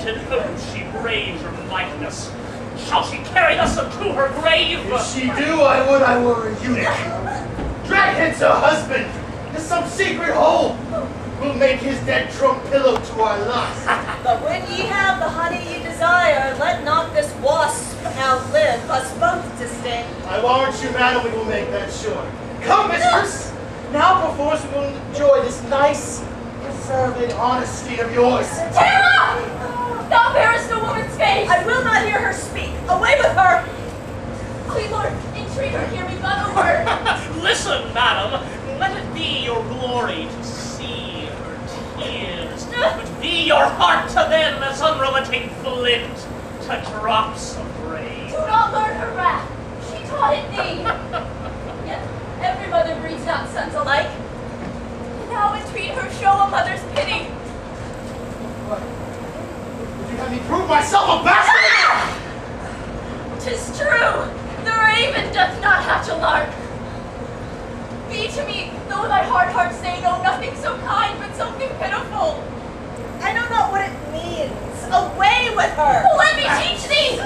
in whom she braves her mightiness. Shall she carry us unto her grave? If she do, I were a eunuch. Drag hence her husband to some secret hole. We'll make his dead trunk pillow to our lust. But when ye have the honey ye desire, let not this wasp outlive us both to sting. I warrant you, madam, we will make that sure. Come, mistress! Now perforce we will enjoy this nice, preserving honesty of yours. Tara! Thou bearest a woman's face! I will not hear her speak. Away with her! Sweet Lord, entreat her, hear me but a word. Listen, madam, let it be your glory to see her tears, but be your heart to them as unrelenting flint to drops of rain. Do not learn her wrath. She taught it thee. Yet every mother breeds not sons alike. Now entreat her, show a mother's pity. What? Would you have me prove myself a bastard? 'Tis true, the raven doth not hatch a lark. Be to me, though thy hard heart say no, nothing so kind, but something pitiful. I know not what it means. Away with her! Let me teach thee!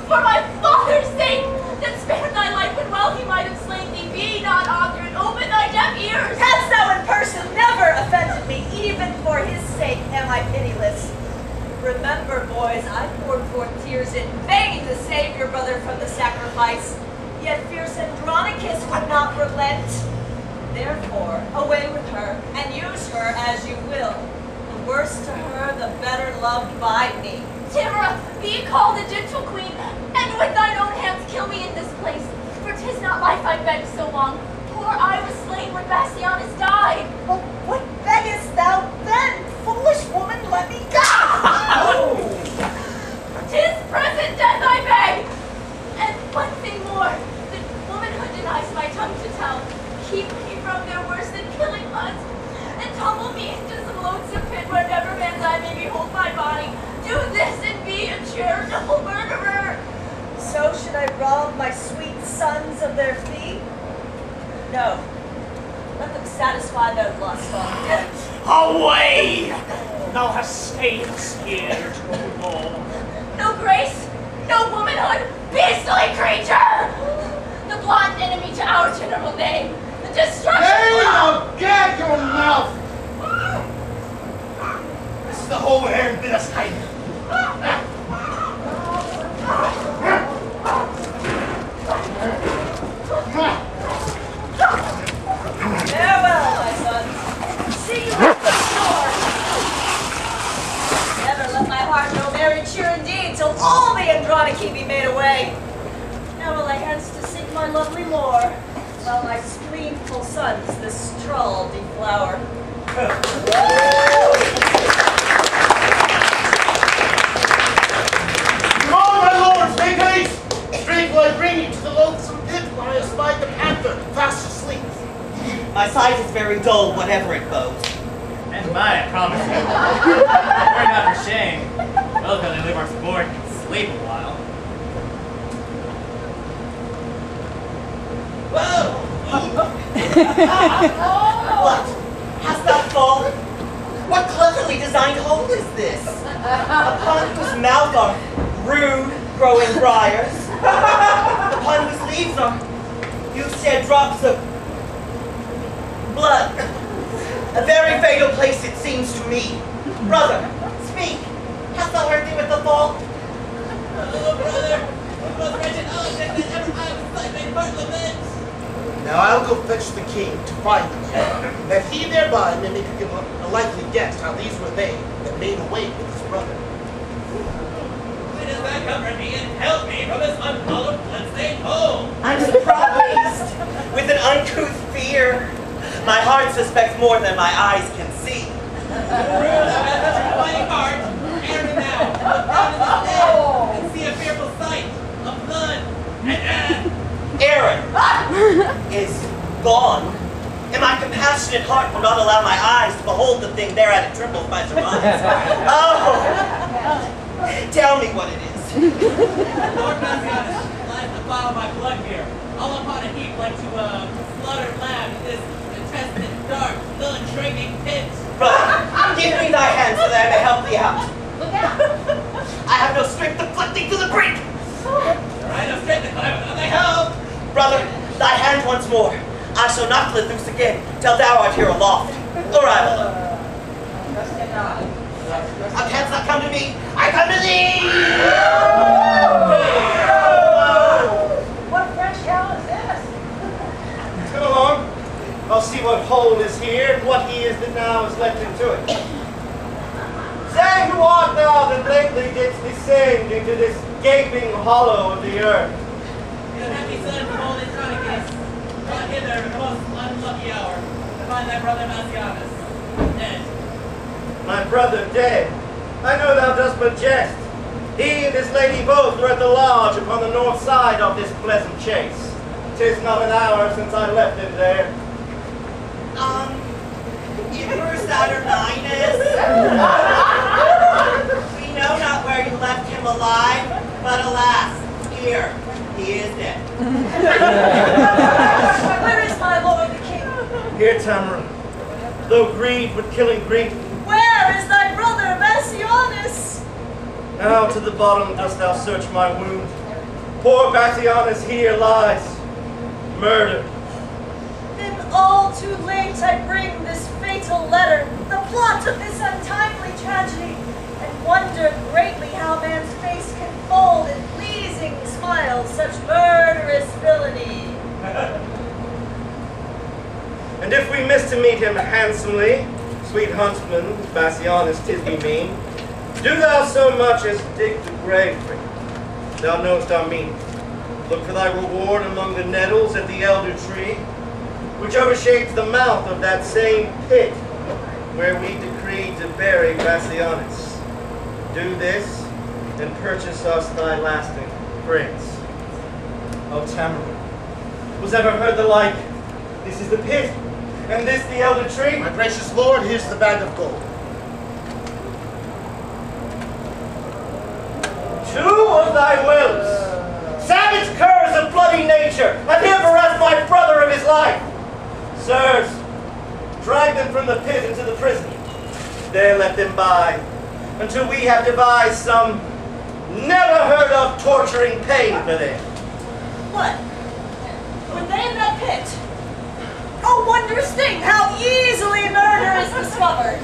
For my father's sake, that spared thy life when well he might have slain thee, be not obdurate, open thy deaf ears! Hadst thou in person never offended me, even for his sake am I pitiless. Remember, boys, I poured forth tears in vain to save your brother from the sacrifice. Yet fierce Andronicus would not relent. Therefore, away with her, and use her as you will. The worse to her, the better loved by me. Tamara, be called a gentle queen, and with thine own hands kill me in this place. For 'tis not life I begged so long. Poor I was slain when Bastianus died. Well, what beggest thou then? Foolish woman, let me go! 'Tis present death I beg! And one thing more, that womanhood denies my tongue to tell. Keep me from their worse than killing lusts, and tumble me into some loathsome pit where never man's eye may behold my body. Do this and be a charitable murderer! So should I rob my sweet sons of their fee? No. Let them satisfy their lust on death. Away! Thou hast stayed us here too long. No grace, no womanhood, beastly creature! The blind enemy to our general name, the destruction Hey, of... now gag your mouth! This is the hole where Aaron bid us hide. Farewell, my sons. See you at the store. Never let my heart know merry cheer indeed, till all the Andronici be made away. Now will I hence to seek my lovely lore, while my spleenful sons this trull deflower. Come on, my lords, make haste! Straight will I bring you to the loathsome pit where I espied the panther, fast asleep. My sight is very dull, whatever it bodes. And mine, I promise you. We're not for shame. We'll go and leave our sport and sleep a while. Whoa! What? Hast thou fallen? What cleverly designed hole is this? Upon whose mouth are rude growing briars, upon whose leaves are you shed drops of blood. A very fatal place it seems to me. Brother, speak. Hast thou heard thee with the fall? Oh, brother, the most wretched elephant that ever I was like made part lament. Now I'll go fetch the king to find them, that he thereby may make a likely guess how these were they that made away with his brother. Why does that comfort me and help me from this unhallowed blood-stained hole? I'm surprised. With an uncouth fear, my heart suspects more than my eyes can see. Thou hast such a fighting heart. Aaron now, look down in this den and see a fearful sight of blood and death. Aaron is gone, and my compassionate heart will not allow my eyes to behold the thing thereat it trembles by surmise. Oh! Tell me what it is. Lord Bastianus lies the file of my blood here, all upon a heap like to a slaughtered lamb in this intestine, dark, ill-intriguing pit. Brother, give me thy hand so that I may help thee out. Look out! once more. I shall not let loose again till thou art here aloft, or I will. Thou canst not come to me. I come to thee! What fresh hell is this? Come along. I'll see what hole is here and what he is that now is left into it. Say, who art thou that lately didst descend into this gaping hollow of the earth? The happy son from old Andronicus brought hither a most unlucky hour to find thy brother Massianus dead. My brother dead. I know thou dost but jest. He and his lady both were at the lodge upon the north side of this pleasant chase. 'Tis not an hour since I left him there. Emperor Saturninus, we know not where you left him alive, but alas, here, he is dead. Where is my lord the king? Here, Tamara, though grieved with killing grief, Where is thy brother Bassianus? now to the bottom dost thou search my wound. Poor Bassianus here lies, murdered. Then all too late I bring this fatal letter, the plot of this untimely tragedy, and wonder greatly how man's face can fold in pleasing smiles such murderous villainy. And if we miss to meet him handsomely, sweet huntsman, Bassianus, 'tis me mean, do thou so much as dig the grave for him. Thou knowest our meaning. Look for thy reward among the nettles at the elder tree, which overshades the mouth of that same pit where we decreed to bury Bassianus. Do this, and purchase us thy lasting friends. O Tamara, was ever heard the like? This is the pit, and this the elder tree. My gracious lord, here's the bag of gold. Two of thy wills. Savage curs of bloody nature, have here bereft my brother of his life. Sirs, drag them from the pit into the prison. There let them bide, until we have devised some never heard of torturing pain for them. What? Were they in that pit? Oh, wondrous thing, how easily murder is discovered.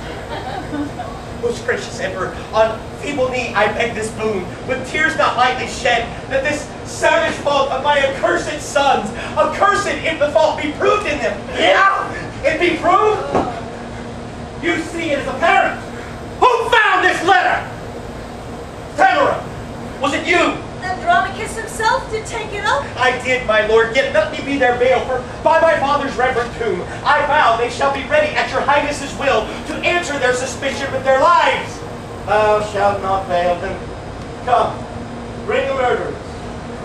Most gracious Emperor, on feeble knee I beg this boon, with tears not lightly shed, that this savage fault of my accursed sons, accursed if the fault be proved in them. Yeah, it be proved. You see it is apparent. Who found this letter? Tamara, was it you? Andronicus himself did take it up. I did, my lord, yet let me be their bail, for by my father's reverend tomb, I vow they shall be ready at your highness's will to answer their suspicion with their lives. Thou shalt not fail them. Come, bring the murderers.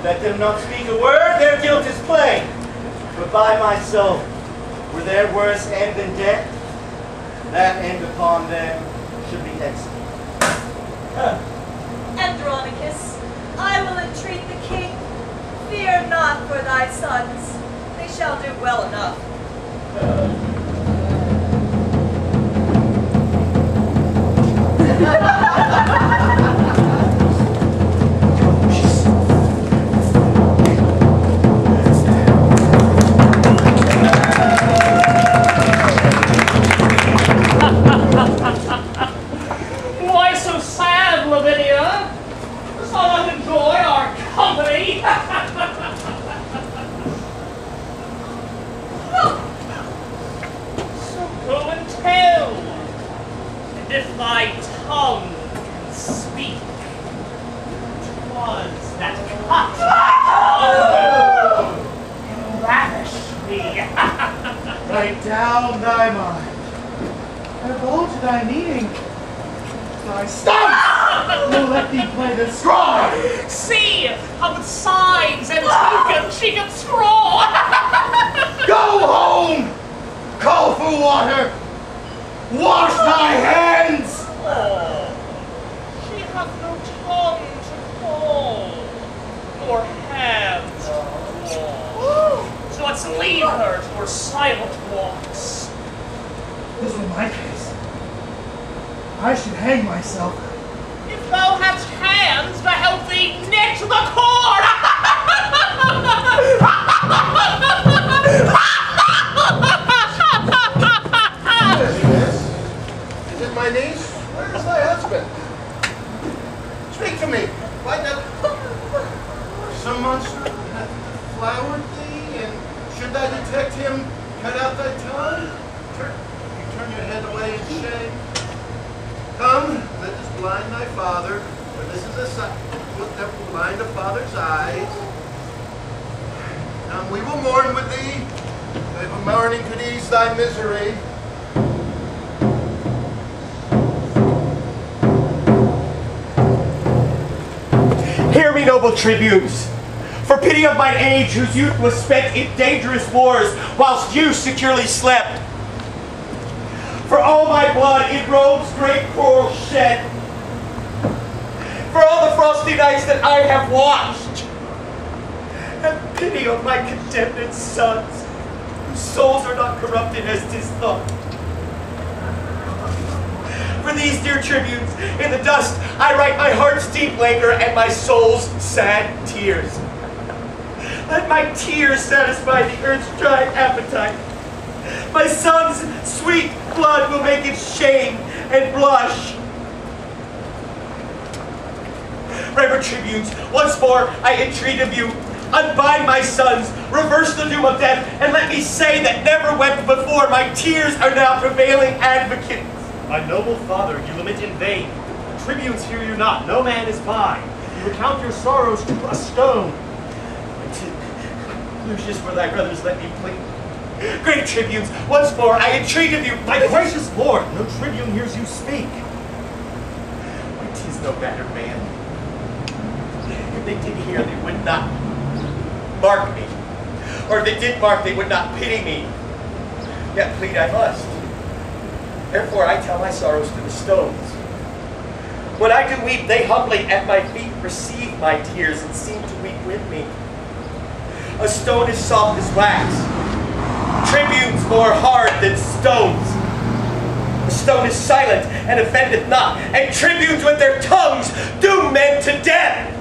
Let them not speak a word, their guilt is plain. But by my soul, were their worse end than death, that end upon them should be excellent. Andronicus, I will entreat the king. Fear not for thy sons. They shall do well enough. Why so sad, Lavinia? Dost thou not enjoy our company? So go and tell, and if thy tongue can speak, 'twas that cut ravished me. Write down thy mind. Divulge thy meaning. Thy stop! No, let thee play the strong. See how with signs and tokens she can scroll. Go home! Call for water! Wash thy hands! Oh, she hath no tongue to call, nor hands to claw. So let's leave her to her silent walks. This is my case. I should hang myself. If thou hadst hands to help thee knit the cord. to me. Why not? Some monster hath flowered thee, and should thy detect him, cut out thy tongue? You turn your head away in shame. Come, let us blind thy father, for this is a sight that will blind a father's eyes. Come, we will mourn with thee, if a mourning could ease thy misery. Hear me, noble tribunes. For pity of mine age, whose youth was spent in dangerous wars, whilst you securely slept. For all my blood in Rome's great quarrel shed. For all the frosty nights that I have watched. Have pity on my condemned sons, whose souls are not corrupted as 'tis thought. For these dear tribunes, in the dust I write my heart's deep languor and my soul's sad tears. Let my tears satisfy the earth's dry appetite. My son's sweet blood will make it shame and blush. Reverend tribunes, once more I entreat of you, unbind my sons, reverse the doom of death, and let me say that never wept before, my tears are now prevailing advocates. My noble father, you lament in vain. The tribunes hear you not, no man is by. You recount your sorrows to a stone. Lucius, for thy brothers, let me plead. Great tribunes, once more I entreat of you, My gracious lord, no tribune hears you speak. It is no matter, man. If they did hear, they would not mark me. Or if they did mark, they would not pity me. Yet plead I must. Therefore I tell my sorrows to the stones. When I do weep, they humbly at my feet receive my tears and seem to weep with me. A stone is soft as wax, tribunes more hard than stones. A stone is silent and offendeth not, and tribunes with their tongues doom men to death.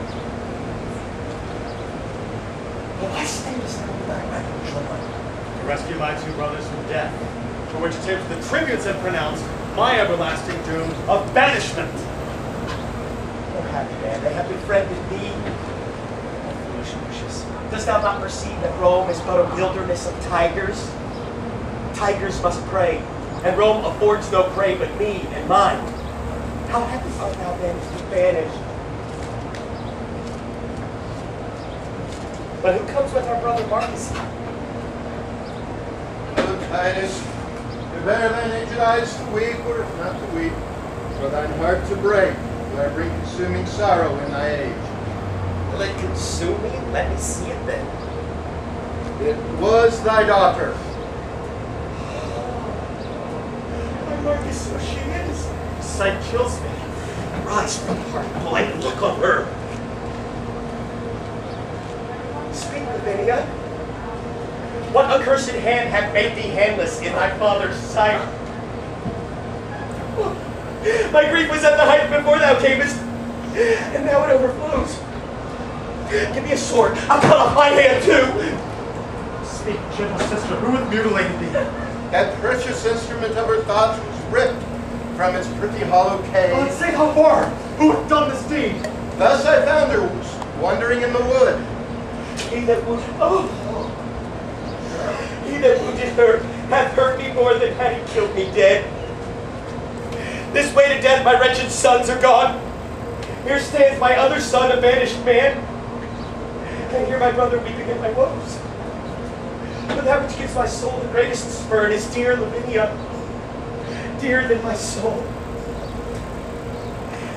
But why standest thou with thy weapon drawn? To rescue my two brothers from death, for which attempts the tribunes have pronounced my everlasting doom of banishment. Oh, happy man, they have befriended thee. Oh, foolish Lucius, dost thou not perceive that Rome is but a wilderness of tigers? Tigers must prey, and Rome affords no prey but me and mine. How happy art thou then to be banished? But who comes with our brother Marcus? O Titus, prepare thine aged eyes to weep, or if not to weep, for thine heart to break, for thy bring consuming sorrow in thy age. Will it consume me? Let me see it then. It was thy daughter. My Marcus, so she is. Sight kills me. Rise from the heart, boy, and look on her. Speak, Lavinia. What accursed hand hath made thee handless in thy father's sight? My grief was at the height before thou camest, and now it overflows. Give me a sword. I'll cut off my hand too. Speak, gentle sister, who hath mutilated thee? That precious instrument of her thoughts was ripped from its pretty hollow cave. Oh, say how far? Who hath done this deed? Thus I found her wandering in the wood. He that wounded, he that wounded her hath hurt me more than had he killed me dead. This way to death my wretched sons are gone. Here stands my other son, a banished man. And here my brother weeping at my woes. But that which gives my soul the greatest spurn is dear Lavinia, dearer than my soul.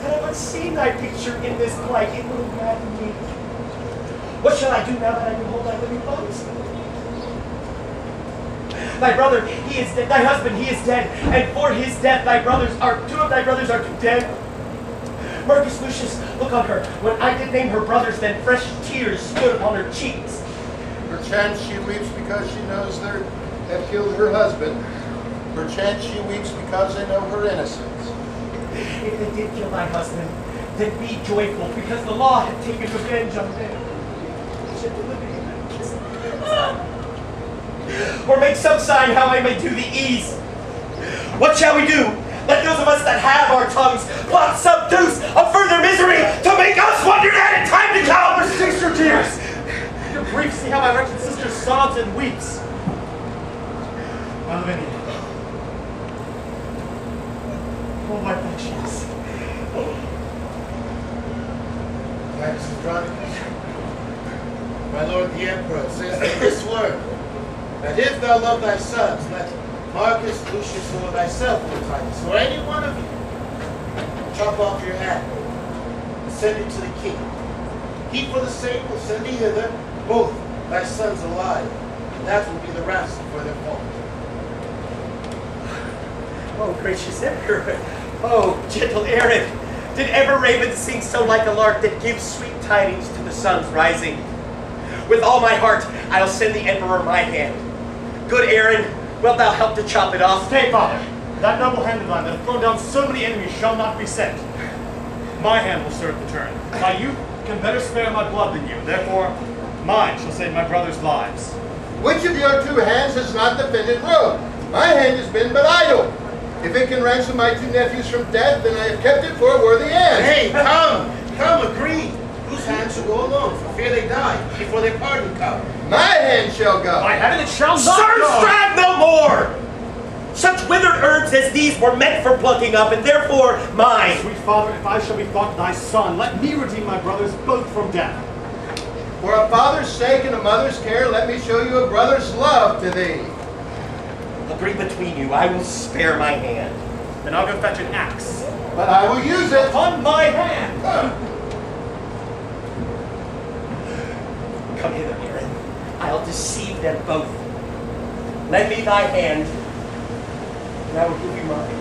And I must see thy picture in this plight, it will madden me. What shall I do now that I behold thy living bones? Thy brother, he is dead. Thy husband, he is dead. And for his death, two of thy brothers are condemned. Marcus Lucius, look on her. When I did name her brothers, then fresh tears stood upon her cheeks. Perchance she weeps because she knows they have killed her husband. Perchance she weeps because they know her innocence. If they did kill thy husband, then be joyful, because the law hath taken revenge on them. Or make some sign how I may do thee ease. What shall we do? Let those of us that have our tongues plot some deuce of further misery to make grief, see how my wretched sister sobs and weeps. My Lavinia. Oh, my affections. Titus Andronicus, my lord the emperor says in this word, that if thou love thy sons, let Marcus, Lucius, or thyself, O Titus, or any one of you, chop off your hand and send it to the king. He for the same will send thee hither both thy sons alive, and that will be the ransom for their fault. Oh, gracious Emperor. Oh, gentle Aaron. Did ever raven sing so like a lark that gives sweet tidings to the sun's rising? With all my heart, I'll send the Emperor my hand. Good Aaron, wilt thou help to chop it off? Stay, father. That noble hand of thine that hath thrown down so many enemies shall not be sent. My hand will serve the turn. My youth can better spare my blood than you. Therefore, mine shall save my brother's lives. Which of your two hands has not defended Rome? My hand has been but idle. If it can ransom my two nephews from death, then I have kept it for a worthy end. Hey, come, agree. Whose hand shall go alone, for fear they die before their pardon come? My hand shall go. My hand it shall not Sir, go. strive no more! Such withered herbs as these were meant for plucking up, and therefore mine. Sweet father, if I shall be thought thy son, let me redeem my brothers both from death. For a father's sake and a mother's care, let me show you a brother's love to thee. Agree between you, I will spare my hand. Then I'll go fetch an axe. But I will use it. Upon my hand. Come hither, Aaron. I'll deceive them both. Lend me thy hand, and I will give you mine.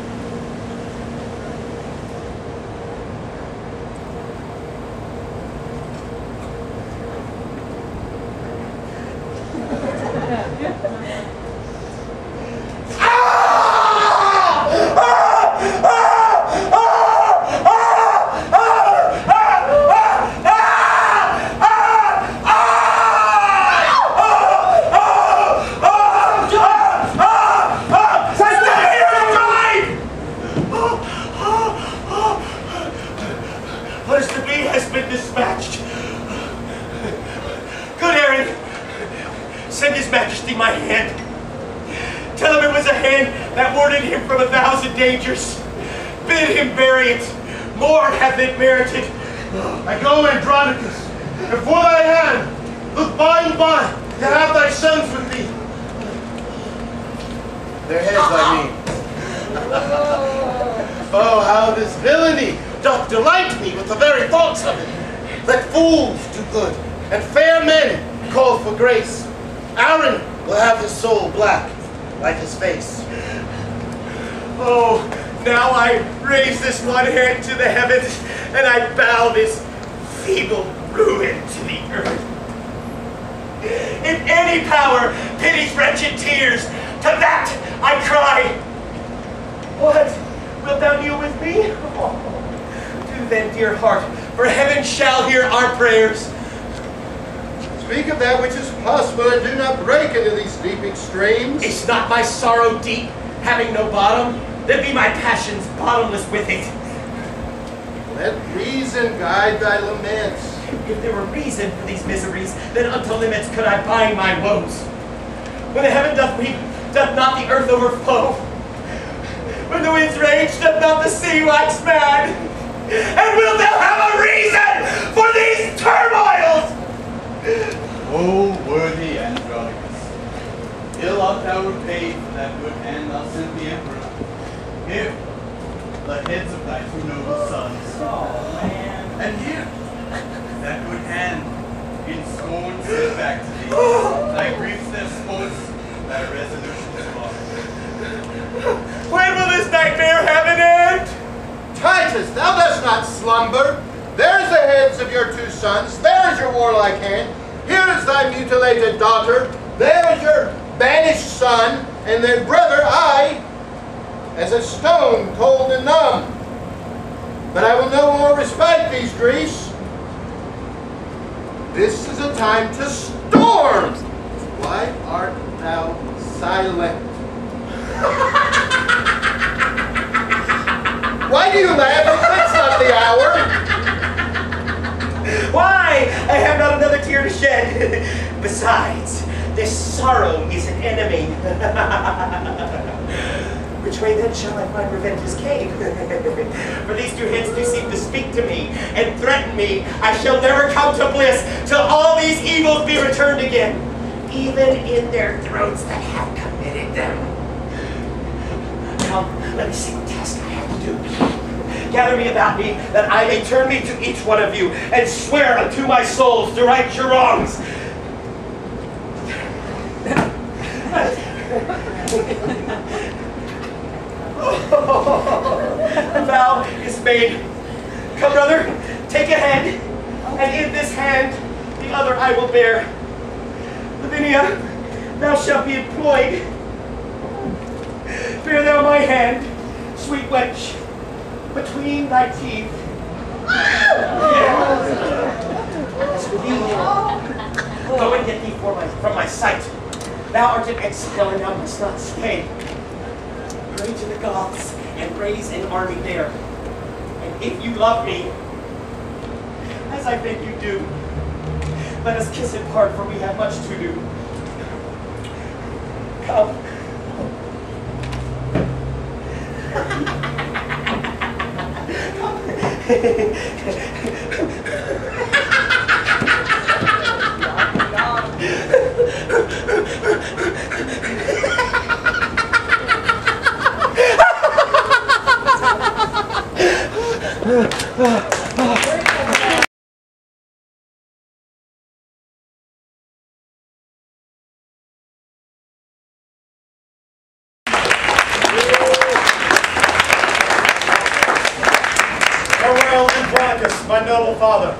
Dangers. Bid him bury it. More hath it merited. I go, Andronicus, and for thy hand, look by and by to have thy sons with thee. Their heads, I mean. Oh, how this villainy doth delight me with the very thoughts of it. Let fools do good, and fair men call for grace. Aaron will have his soul black, like his face. Oh, now I raise this one hand to the heavens, and I bow this feeble ruin to the earth. If any power pities wretched tears, to that I cry. What? Wilt thou kneel with me? Oh, do then, dear heart, for heaven shall hear our prayers. Speak of that which is possible, and do not break into these deep extremes. Is not my sorrow deep, having no bottom? Then be my passions bottomless with it. Let reason guide thy laments. If there were reason for these miseries, then unto limits could I bind my woes. When the heaven doth weep, doth not the earth overflow? When the winds rage, doth not the sea wax mad? And wilt thou have a reason for these turmoils? O worthy Andronicus, ill art thou repaid for that good hand thou sent the emperor. Here, the heads of thy two noble sons. Oh, man. And here, that good hand, in scorn sent back to thee. Thy griefs their sports, thy resolutions lost. When will this nightmare have an end? Titus, thou dost not slumber. There's the heads of your two sons. There's your warlike hand. Here is thy mutilated daughter. There's your banished son. And their brother, I, as a stone cold and numb. But I will no more respite these griefs. This is a time to storm. Why art thou silent? Why do you laugh? It's not the hour. Why? I have not another tear to shed. Besides, this sorrow is an enemy. Which way then shall I find Revenge's cave? For these two heads do seem to speak to me and threaten me. I shall never come to bliss till all these evils be returned again, even in their throats that have committed them. Come, let me see what task I have to do. Gather me about me, that I may turn me to each one of you, and swear unto my souls to right your wrongs. The vow is made. Come, brother, take a hand, and in this hand the other I will bear. Lavinia, thou shalt be employed. Bear thou my hand, sweet wench, between thy teeth. As for thee, go and get thee from my sight. Thou art an exile, and thou must not stay. Pray to the gods and raise an army there. And if you love me, as I think you do, let us kiss and part, for we have much to do. Come. Farewell, Andronicus, my noble father.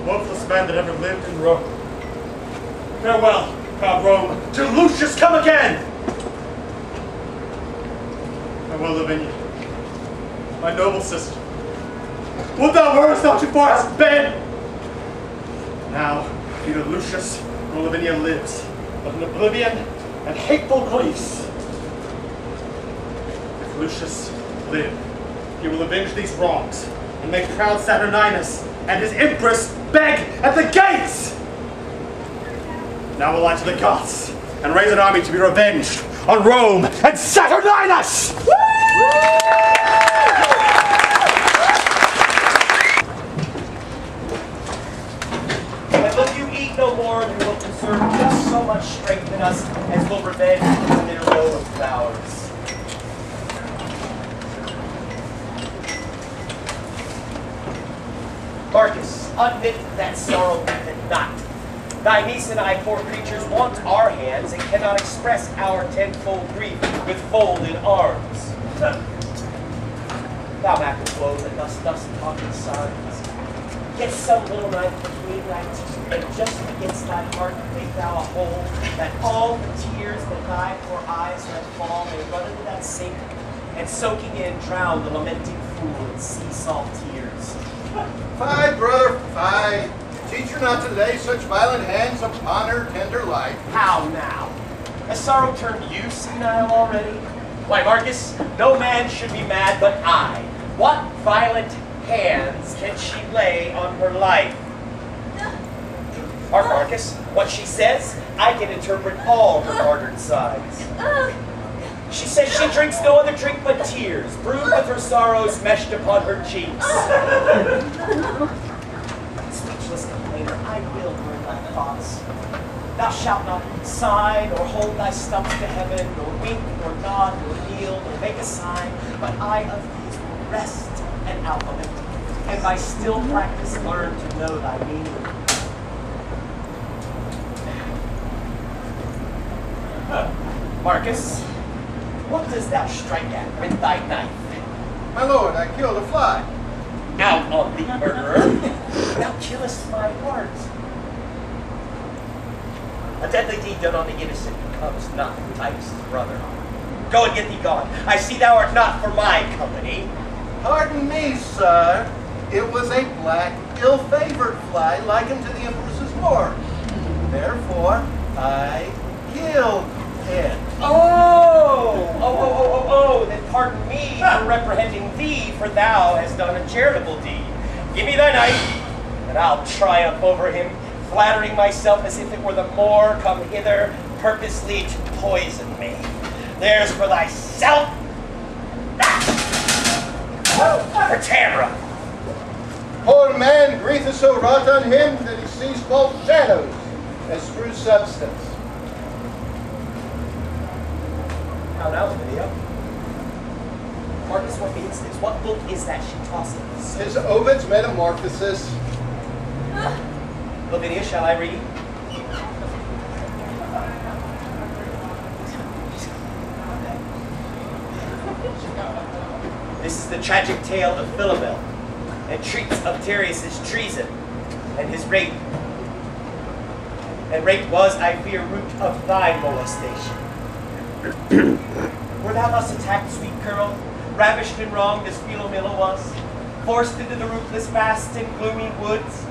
Worthless man that ever lived in Rome. Farewell, proud Rome, till Lucius come again! Farewell, Lavinia, my noble sister. Would thou wert not too far sped! Now, neither Lucius nor Lavinia lives, but in oblivion and hateful griefs. If Lucius live, he will avenge these wrongs and make proud Saturninus and his empress beg at the gates! Now will I to the Goths and raise an army to be revenged on Rome and Saturninus! And will you eat no more than will conserve just so much strength in us as will revenge the bitter will of ours. Marcus, admit that sorrow and not. Thy niece and I, poor creatures, want our hands and cannot express our tenfold grief with folded arms. Thou Mac woe that thus talking signs, get some little knife between thy teeth, and just against thy heart make thou a hole, that all the tears that thy poor eyes let fall may run into that sink, and soaking in drown the lamenting fool in sea salt tears. Fie, brother, fie. Teach her not to lay such violent hands upon her tender life. How now? Has sorrow turned you senile already? Why, Marcus, no man should be mad but I. What violent hands can she lay on her life? Mark, Marcus, what she says, I can interpret all her martyred sighs. She says she drinks no other drink but tears, brewed with her sorrows meshed upon her cheeks. Speechless complainer, I will learn thy thoughts. Thou shalt not sigh, nor hold thy stumps to heaven, nor wink, nor nod, nor kneel, nor make a sign, but I of these will rest and outlet, and by still practice learn to know thy meaning. Marcus, what dost thou strike at with thy knife? My lord, I killed a fly. Out on thee, murderer! Thou killest my heart. A deadly deed done on the innocent becomes not Titus' brother. Go and get thee gone. I see thou art not for my company. Pardon me, sir. It was a black, ill-favored fly likened to the empress's ward. Therefore, I killed it. Oh, then pardon me for reprehending thee, for thou hast done a charitable deed. Give me thy knife, and I'll triumph over him, flattering myself as if it were the Moor come hither purposely to poison me. There's for thyself, for Tamra. Poor man grieveth so wrought on him that he sees both shadows as true substance. How now, Lavinia? Marcus, what is this? What book is that she tosses? His Ovid's Metamorphosis. Lavinia, shall I read? This is the tragic tale of Philomel, and treats of Tereus' treason and his rape. And rape was, I fear, root of thy molestation. Were thou thus attacked, sweet girl, ravished and wronged as Philomela was, forced into the roofless, vast and gloomy woods?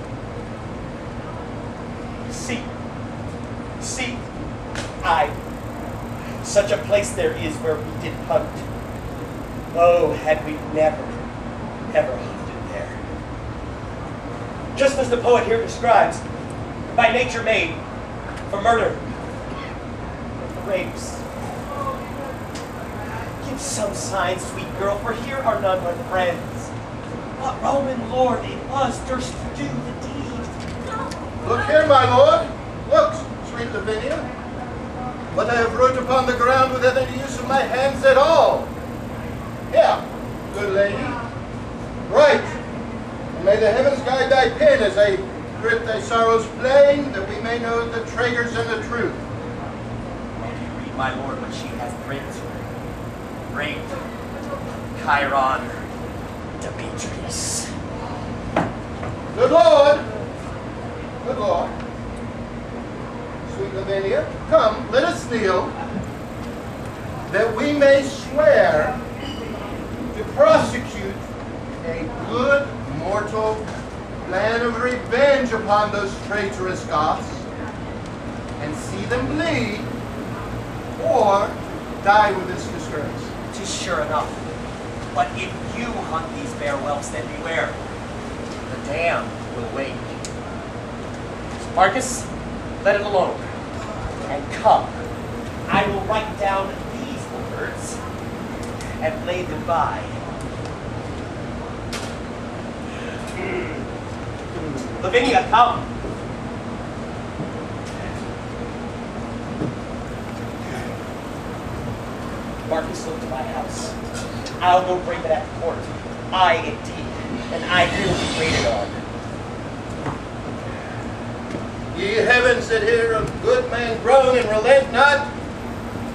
See, such a place there is where we did hunt. Oh, had we never hunted there. Just as the poet here describes, by nature made, for murder, and for rapes. Give some sign, sweet girl, for here are none but friends. What Roman lord it was durst do the deed? Look here, my lord. Look, sweet Lavinia. What I have wrote upon the ground without any use of my hands at all. Here, good lady. Write, and may the heavens guide thy pen as I grit thy sorrows plain, that we may know the traitors and the truth. May you read, my lord, what she has raped, Chiron, Demetrius. Good Lord. Good Lord. Sweet Lavinia, come, let us kneel, that we may swear to prosecute a good mortal plan of revenge upon those traitorous Goths, and see them bleed, or die with this disgrace. 'Tis sure enough. But if you hunt these bare whelps, then beware. The damned will wait. Marcus, let it alone. And come, I will write down these words and lay them by. Lavinia, come. Marcus, look to my house. I'll go bring it at court. I, indeed, and I will be waited on. Ye heavens that hear a good man groan and relent not,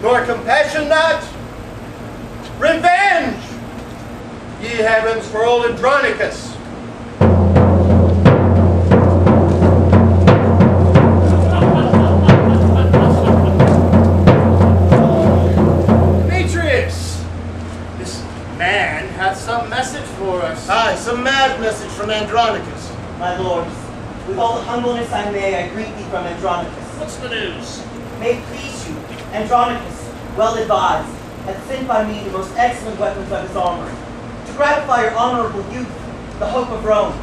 nor compassion not, revenge! Ye heavens for old Andronicus. Demetrius! This man hath some message for us. Aye, some mad message from Andronicus. My lords, with all the humbleness I may, I greet thee from Andronicus. What's the news? May it please you, Andronicus, well advised, hath sent by me the most excellent weapons of his armory, to gratify your honorable youth, the hope of Rome.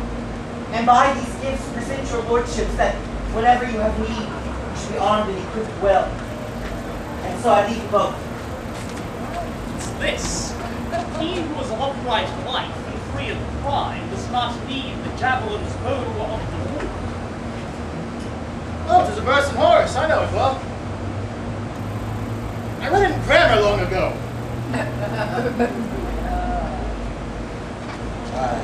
And by these gifts present your lordships that whenever you have need, you should be armed and equipped well. And so I leave you both. It's this. He who is of upright life and free of crime does not need the javelin's bow of the war. Oh, 'tis a verse in Horace. I know it well. I read it in grammar long ago. Aye.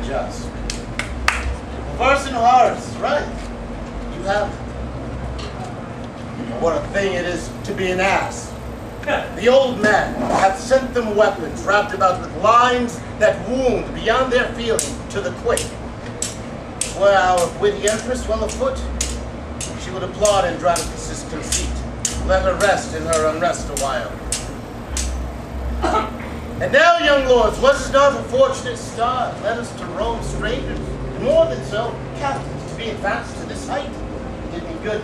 Just. A verse in Horace, right. You have it. What a thing it is to be an ass. The old man hath sent them weapons wrapped about with lines that wound beyond their feeling to the quick. Were our witty empress well afoot, she would applaud Andronicus' conceit, let her rest in her unrest a while. And now, young lords, was it not a fortunate star led us to Rome strangers, and more than so, captains to be advanced to this height? It did me good.